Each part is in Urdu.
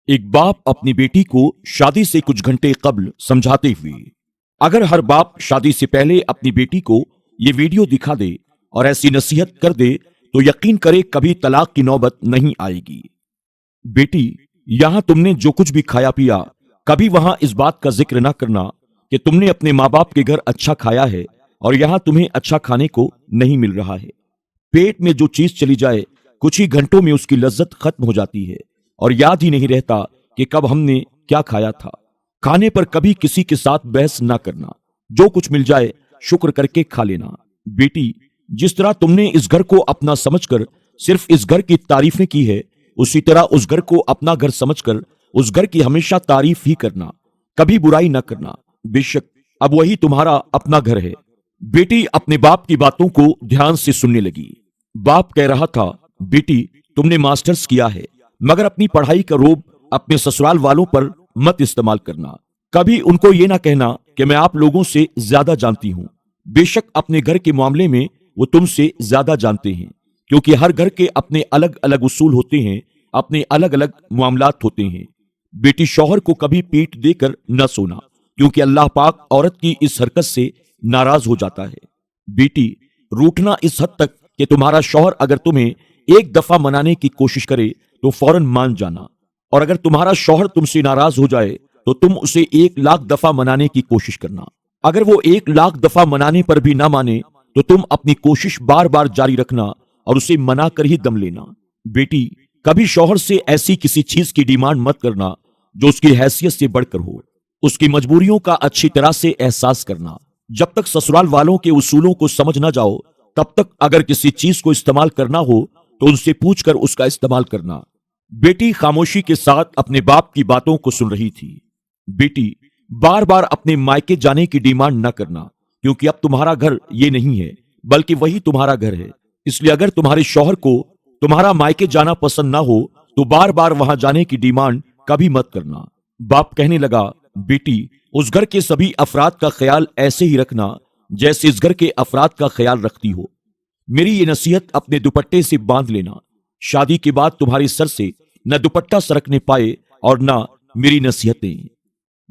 ایک باپ اپنی بیٹی کو شادی سے کچھ گھنٹے قبل سمجھاتے ہوئے، اگر ہر باپ شادی سے پہلے اپنی بیٹی کو یہ ویڈیو دکھا دے اور ایسی نصیحت کر دے تو یقین کرے کبھی طلاق کی نوبت نہیں آئے گی۔ بیٹی، یہاں تم نے جو کچھ بھی کھایا پیا، کبھی وہاں اس بات کا ذکر نہ کرنا کہ تم نے اپنے ماں باپ کے گھر اچھا کھایا ہے اور یہاں تمہیں اچھا کھانے کو نہیں مل رہا ہے۔ پیٹ میں جو چیز چلی جائے کچھ ہی گھنٹوں میں اس کی لذت ختم ہو جاتی ہے اور یاد ہی نہیں رہتا کہ کب ہم نے کیا کھایا تھا۔ کھانے پر کبھی کسی کے ساتھ بحث نہ کرنا، جو کچھ مل جائے شکر کر کے کھا لینا۔ بیٹی، جس طرح تم نے اس گھر کو اپنا سمجھ کر صرف اس گھر کی تعریفیں کی ہے، اسی طرح اس گھر کو اپنا گھر سمجھ کر اس گھر کی ہمیشہ تعریف ہی کرنا، کبھی برائی نہ کرنا۔ بے شک اب وہی تمہارا اپنا گھر ہے۔ بیٹی اپنے باپ کی باتوں کو دھیان سے سننے لگی۔ باپ کہہ رہا تھا، بیٹی تم نے ماسٹرز کیا ہے، مگر اپنی پڑھائی کا روب اپنے سسرال والوں پر مت استعمال کرنا۔ کبھی ان کو یہ نہ کہنا کہ میں آپ لوگوں سے زیادہ جانتی ہوں۔ بے شک اپنے گھر کے معاملے میں وہ تم سے زیادہ جانتے ہیں، کیونکہ ہر گھر کے اپنے الگ الگ اصول ہوتے ہیں، اپنے الگ الگ معاملات ہوتے ہیں۔ بیٹی، شوہر کو کبھی پیٹ دے کر نہ سونا، کیونکہ اللہ پاک عورت کی اس حرکت سے ناراض ہو جاتا ہے۔ بیٹی، روٹھنا اس حد تک کہ تمہارا شوہر اگر تمہیں ایک دفعہ منانے کی کوشش کرے تو فوراً مان جانا، اور اگر تمہارا شوہر تم سے ناراض ہو جائے تو تم اسے 1,00,000 دفعہ منانے کی کوشش کرنا۔ اگر وہ 1,00,000 دفعہ منانے پر بھی نہ مانے تو تم اپنی کوشش بار بار جاری رکھنا اور اسے منا کر ہی دم لینا۔ بیٹی، کبھی شوہر سے ایسی کسی چیز کی ڈیمانڈ مت کرنا جو اس کی حیثیت سے بڑھ کر ہو۔ اس کی مجبوریوں کا اچھی طرح سے احساس کرنا۔ جب تک سسرال والوں کے اصولوں کو سمجھ نہ جاؤ تب تک اگر کسی چیز کو استعمال کرنا ہو تو ان سے پوچھ کر اس کا استعمال کرنا۔ بیٹی خاموشی کے ساتھ اپنے باپ کی باتوں کو سن رہی تھی۔ بیٹی، بار بار اپنے مائکے جانے کی ڈیمانڈ نہ کرنا، کیونکہ اب تمہارا گھر یہ نہیں ہے بلکہ وہی تمہارا گھر ہے۔ اس لیے اگر تمہارے شوہر کو تمہارا مائکے جانا پسند نہ ہو تو بار بار وہاں جانے کی ڈیمانڈ کبھی مت کرنا۔ باپ کہنے لگا، بیٹی اس گھر کے سبھی افراد کا خیال ایسے ہی رکھنا جیسے اس گھر کے افراد کا خیال رکھتی ہو۔ میری یہ نصیحت اپنے دوپٹے سے باندھ لینا۔ شادی کے بعد تمہارے سر سے نہ دوپٹہ سرکنے پائے اور نہ میری نصیحتیں۔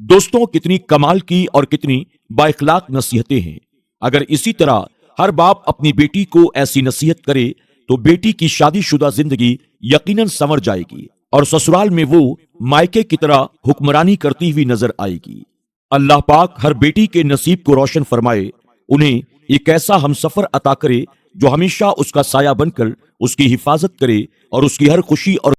دوستوں، کتنی کمال کی اور کتنی با اخلاق نصیحتیں ہیں۔ اگر اسی طرح ہر باپ اپنی بیٹی کو ایسی نصیحت کرے تو بیٹی کی شادی شدہ زندگی یقیناً سنور جائے گی اور سسرال میں وہ مائکے کی طرح حکمرانی کرتی ہوئی نظر آئے گی۔ اللہ پاک ہر بیٹی کے نصیب کو روشن فرمائے، انہیں ایک ایسا ہمسفر عطا کرے جو ہمیشہ اس کا سایہ بن کر اس کی حفاظت کرے اور اس کی ہر خوشی اور